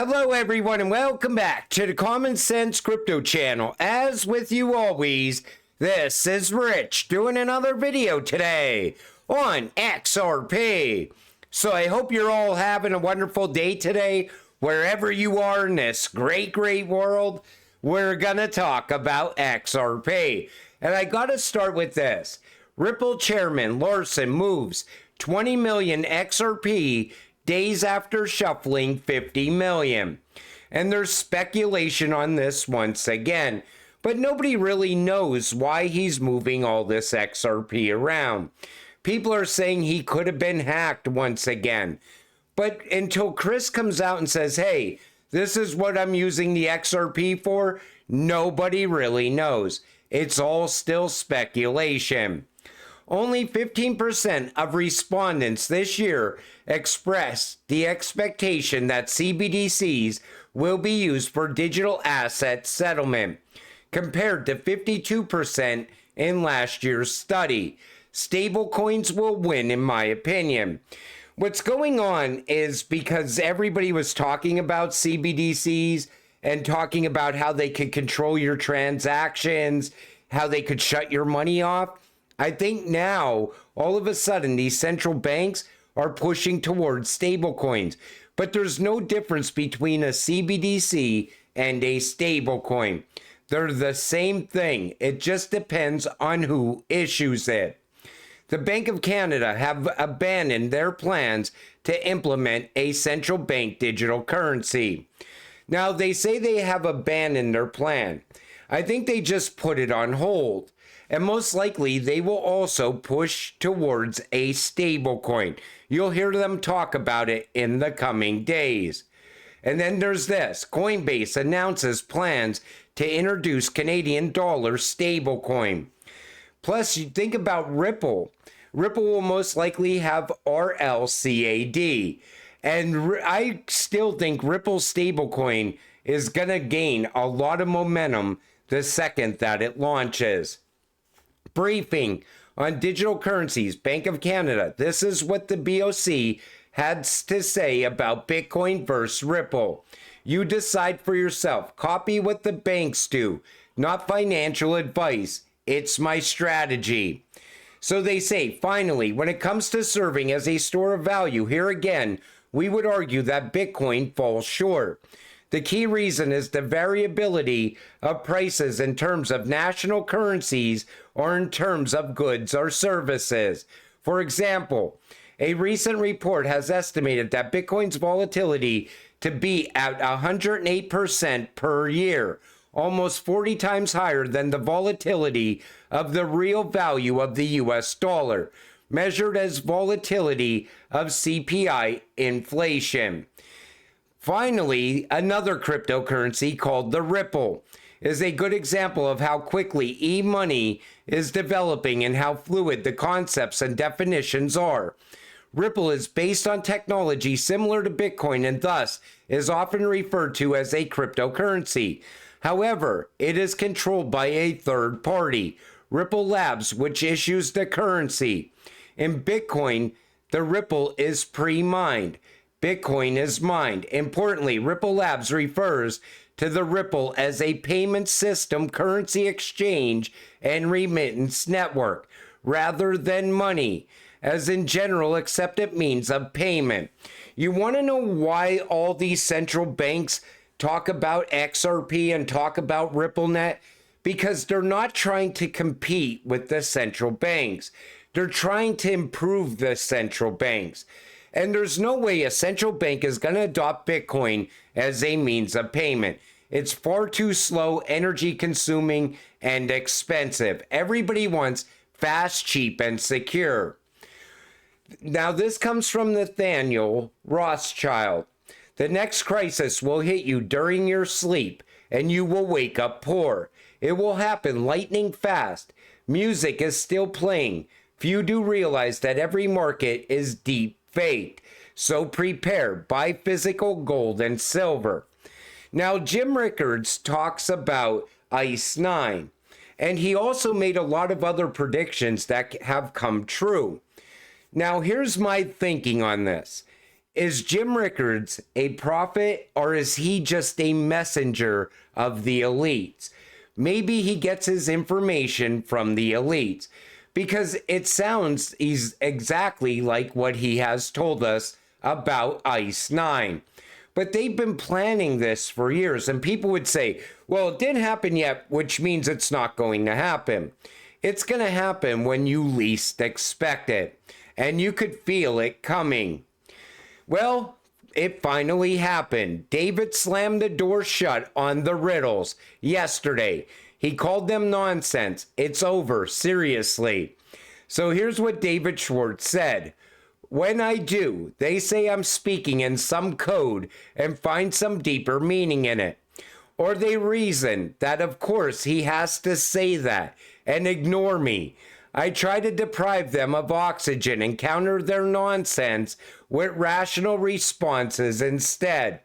Hello everyone and welcome back to the Common Sense Crypto channel. As with you always, this is Rich doing another video today on XRP. So I hope you're all having a wonderful day today. Wherever you are in this great world, we're gonna talk about XRP. And I gotta start with this. Ripple chairman Larson moves 20 million XRP days after shuffling 50 million. And there's speculation on this once again, but nobody really knows why he's moving all this XRP around. People are saying he could have been hacked once again. But until Chris comes out and says, hey, this is what I'm using the XRP for, nobody really knows. It's all still speculation. Only 15% of respondents this year expressed the expectation that CBDCs will be used for digital asset settlement, compared to 52% in last year's study. Stablecoins will win, in my opinion. What's going on is because everybody was talking about CBDCs and talking about how they could control your transactions, how they could shut your money off. I think now, all of a sudden, these central banks are pushing towards stablecoins. But there's no difference between a CBDC and a stablecoin. They're the same thing. It just depends on who issues it. The Bank of Canada have abandoned their plans to implement a central bank digital currency. Now, they say they have abandoned their plan. I think they just put it on hold. And most likely, they will also push towards a stablecoin. You'll hear them talk about it in the coming days. And then there's this. Coinbase announces plans to introduce Canadian dollar stablecoin. Plus, you think about Ripple. Ripple will most likely have RLCAD. And I still think Ripple stablecoin is going to gain a lot of momentum the second that it launches. Briefing on digital currencies, Bank of Canada. This is what the BOC had to say about Bitcoin versus Ripple. You decide for yourself. Copy what the banks do, not financial advice. It's my strategy. So they say, finally, when it comes to serving as a store of value, here again, we would argue that Bitcoin falls short. The key reason is the variability of prices in terms of national currencies or in terms of goods or services. For example, a recent report has estimated that Bitcoin's volatility to be at 108% per year, almost 40 times higher than the volatility of the real value of the US dollar, measured as volatility of CPI inflation. Finally, another cryptocurrency called the Ripple is a good example of how quickly e-money is developing and how fluid the concepts and definitions are. Ripple is based on technology similar to Bitcoin and thus is often referred to as a cryptocurrency. However, it is controlled by a third party, Ripple Labs, which issues the currency. In Bitcoin, the Ripple is pre-mined. Bitcoin is mined. Importantly, Ripple Labs refers to the Ripple as a payment system, currency exchange, and remittance network, rather than money, as in general accepted means of payment. You want to know why all these central banks talk about XRP and talk about RippleNet? Because they're not trying to compete with the central banks. They're trying to improve the central banks. And there's no way a central bank is going to adopt Bitcoin as a means of payment. It's far too slow, energy consuming, and expensive. Everybody wants fast, cheap, and secure. Now, this comes from Nathaniel Rothschild. The next crisis will hit you during your sleep, and you will wake up poor. It will happen lightning fast. Music is still playing. Few do realize that every market is deep fake. So prepare. Buy physical gold and silver. Now, Jim Rickards talks about ICE 9, and he also made a lot of other predictions that have come true. Now, here's my thinking on this. Is Jim Rickards a prophet, or is he just a messenger of the elites? Maybe he gets his information from the elites, because it sounds he's exactly like what he has told us about ICE 9. But they've been planning this for years, and people would say, well, it didn't happen yet, which means it's not going to happen. It's going to happen when you least expect it, and you could feel it coming. Well, it finally happened. David slammed the door shut on the Riddles yesterday. He called them nonsense. It's over, seriously. So here's what David Schwartz said. When I do, they say I'm speaking in some code and find some deeper meaning in it. Or they reason that, of course, he has to say that and ignore me. I try to deprive them of oxygen and counter their nonsense with rational responses instead.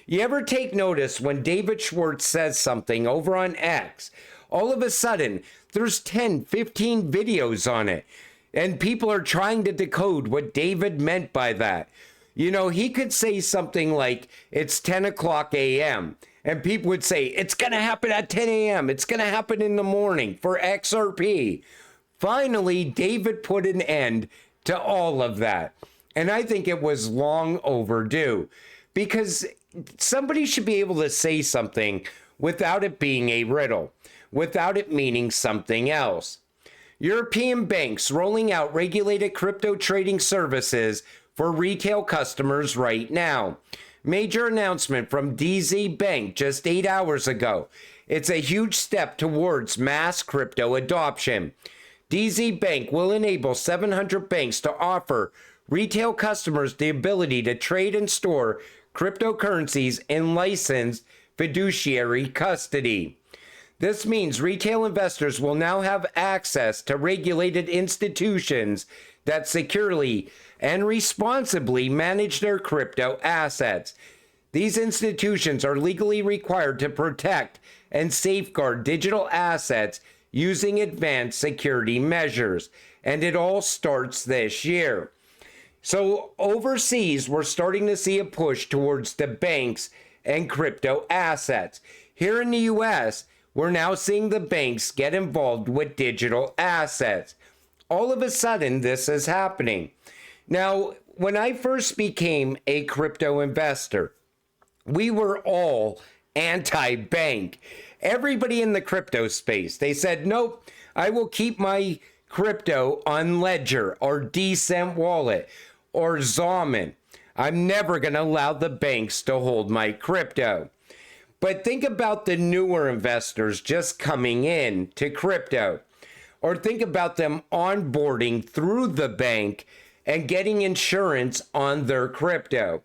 You ever take notice when David Schwartz says something over on X, all of a sudden there's 10, 15 videos on it, and people are trying to decode what David meant by that. You know, he could say something like, it's 10 o'clock a.m., and people would say, it's going to happen at 10 a.m., it's going to happen in the morning for XRP. Finally, David put an end to all of that. And I think it was long overdue, because somebody should be able to say something without it being a riddle, without it meaning something else. European banks rolling out regulated crypto trading services for retail customers right now. Major announcement from DZ Bank just 8 hours ago. It's a huge step towards mass crypto adoption. DZ Bank will enable 700 banks to offer retail customers the ability to trade and store cryptocurrencies in licensed fiduciary custody. This means retail investors will now have access to regulated institutions that securely and responsibly manage their crypto assets. These institutions are legally required to protect and safeguard digital assets using advanced security measures, and it all starts this year. So overseas, we're starting to see a push towards the banks and crypto assets. Here in the US, we're now seeing the banks get involved with digital assets. All of a sudden, this is happening. Now, when I first became a crypto investor, we were all anti-bank. Everybody in the crypto space, they said, nope, I will keep my crypto on Ledger or Decent Wallet or Zomin. I'm never going to allow the banks to hold my crypto. But think about the newer investors just coming in to crypto, or think about them onboarding through the bank and getting insurance on their crypto.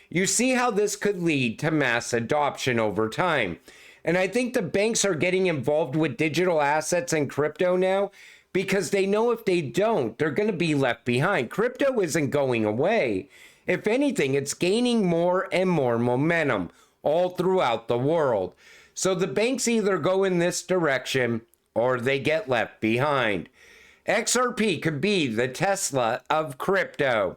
You see how this could lead to mass adoption over time. And I think the banks are getting involved with digital assets and crypto now because they know if they don't, they're going to be left behind. Crypto isn't going away. If anything, it's gaining more and more momentum all throughout the world. So the banks either go in this direction or they get left behind. XRP could be the Tesla of crypto.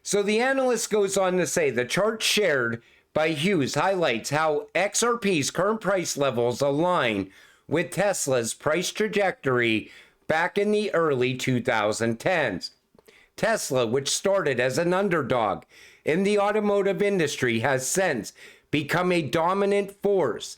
So the analyst goes on to say the chart shared by Hughes highlights how XRP's current price levels align with Tesla's price trajectory back in the early 2010s. Tesla, which started as an underdog in the automotive industry, has since become a dominant force.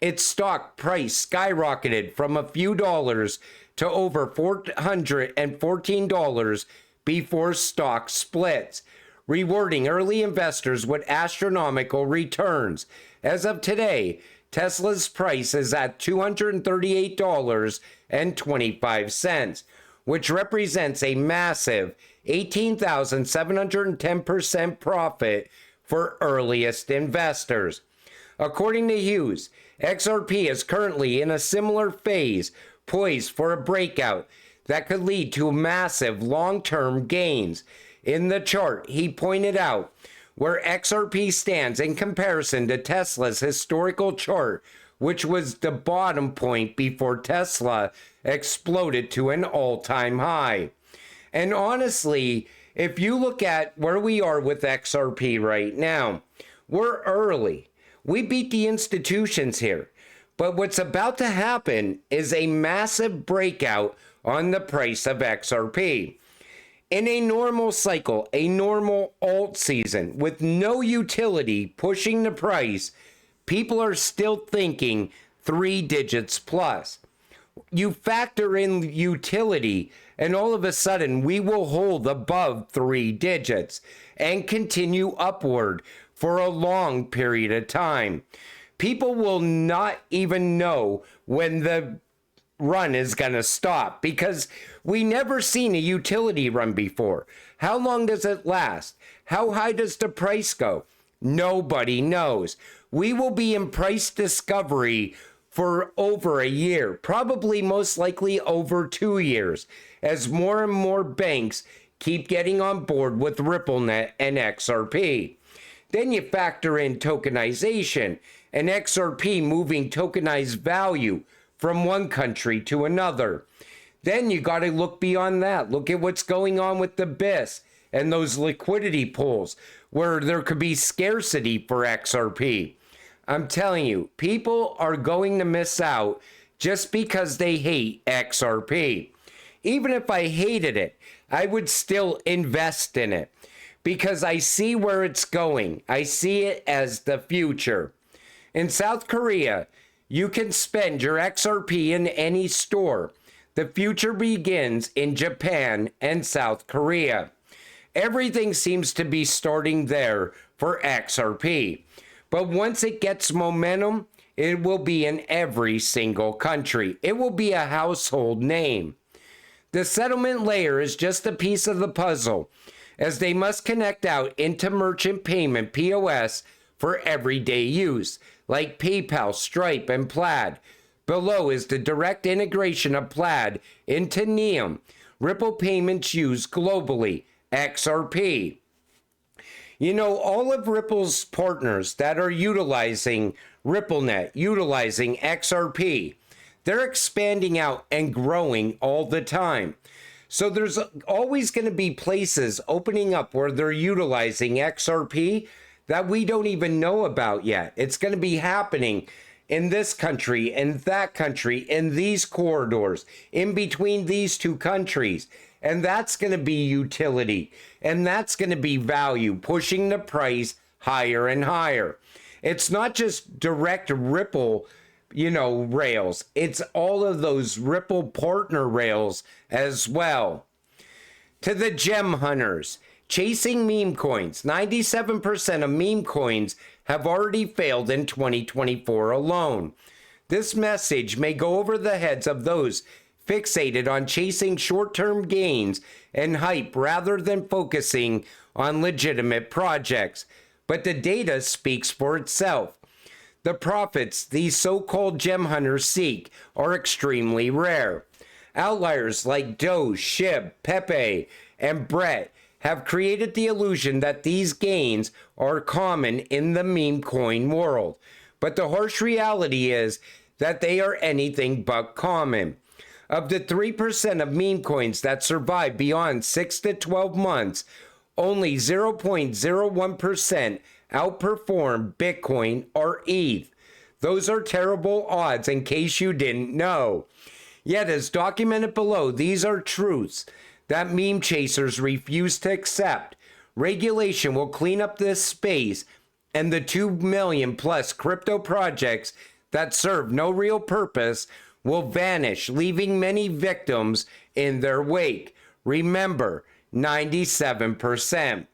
Its stock price skyrocketed from a few dollars to over $414 before stock splits, rewarding early investors with astronomical returns. As of today, Tesla's price is at $238.25, which represents a massive 18,710% profit for earliest investors. According to Hughes, XRP is currently in a similar phase, poised for a breakout that could lead to massive long-term gains. In the chart, he pointed out where XRP stands in comparison to Tesla's historical chart, which was the bottom point before Tesla exploded to an all-time high. And honestly, If you look at where we are with XRP right now, we're early. We beat the institutions here. But what's about to happen is a massive breakout on the price of XRP. In a normal cycle, a normal alt season with no utility pushing the price, people are still thinking 3 digits plus. You factor in utility, and all of a sudden we will hold above 3 digits and continue upward for a long period of time. People will not even know when the run is going to stop because we never seen a utility run before. How long does it last? How high does the price go? Nobody knows. We will be in price discovery for over a year, probably most likely over 2 years, as more and more banks keep getting on board with RippleNet and XRP. Then you factor in tokenization and XRP moving tokenized value from one country to another. Then you got to look beyond that. Look at what's going on with the BIS and those liquidity pools where there could be scarcity for XRP. I'm telling you, people are going to miss out just because they hate XRP. Even if I hated it, I would still invest in it because I see where it's going. I see it as the future. In South Korea, you can spend your XRP in any store. The future begins in Japan and South Korea. Everything seems to be starting there for XRP. But once it gets momentum, it will be in every single country. It will be a household name. The settlement layer is just a piece of the puzzle, as they must connect out into merchant payment POS for everyday use, like PayPal, Stripe, and Plaid. Below is the direct integration of Plaid into Neum. Ripple payments used globally, XRP. You know, all of Ripple's partners that are utilizing RippleNet, utilizing XRP, they're expanding out and growing all the time. So there's always going to be places opening up where they're utilizing XRP that we don't even know about yet. It's going to be happening in this country, in that country, in these corridors, in between these two countries. And that's going to be utility. And that's going to be value, pushing the price higher and higher. It's not just direct Ripple, rails. It's all of those Ripple partner rails as well. To the gem hunters, chasing meme coins. 97% of meme coins have already failed in 2024 alone. This message may go over the heads of those fixated on chasing short-term gains and hype rather than focusing on legitimate projects. But the data speaks for itself. The profits these so-called gem hunters seek are extremely rare. Outliers like Doge, Shib, Pepe, and Brett have created the illusion that these gains are common in the meme coin world. But the harsh reality is that they are anything but common. Of the 3% of meme coins that survive beyond 6 to 12 months, only 0.01% outperform Bitcoin or ETH. Those are terrible odds in case you didn't know. Yet, as documented below, these are truths that meme chasers refuse to accept. Regulation will clean up this space, and the 2 million plus crypto projects that serve no real purpose will vanish, leaving many victims in their wake. Remember, 97%.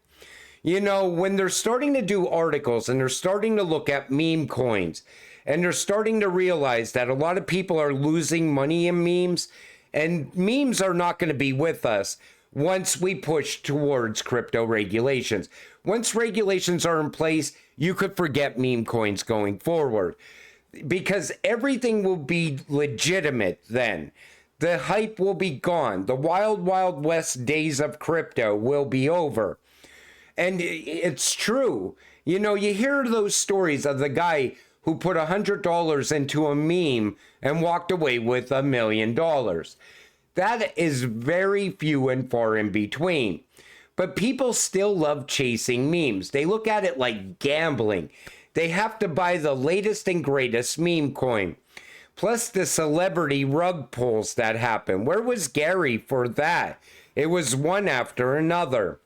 When they're starting to do articles and they're starting to look at meme coins and they're starting to realize that a lot of people are losing money in memes, and memes are not going to be with us once we push towards crypto regulations. Once regulations are in place, you could forget meme coins going forward because everything will be legitimate then. The hype will be gone. The wild, wild west days of crypto will be over. And it's true. You hear those stories of the guy who put $100 into a meme and walked away with $1 million. That is very few and far in between. But people still love chasing memes. They look at it like gambling. They have to buy the latest and greatest meme coin. Plus the celebrity rug pulls that happen. Where was Gary for that? It was one after another.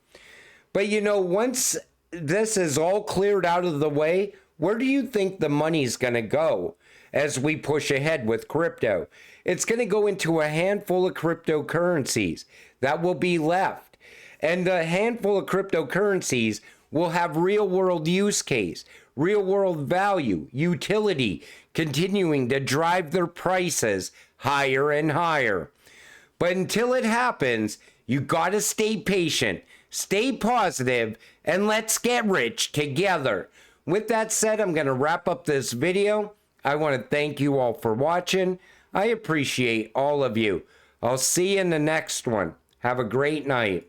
But you know, once this is all cleared out of the way, where do you think the money's going to go as we push ahead with crypto? It's going to go into a handful of cryptocurrencies that will be left. And a handful of cryptocurrencies will have real world use case, real world value, utility, continuing to drive their prices higher and higher. But until it happens, you got to stay patient, stay positive, and let's get rich together. With that said, I'm going to wrap up this video. I want to thank you all for watching. I appreciate all of you. I'll see you in the next one. Have a great night.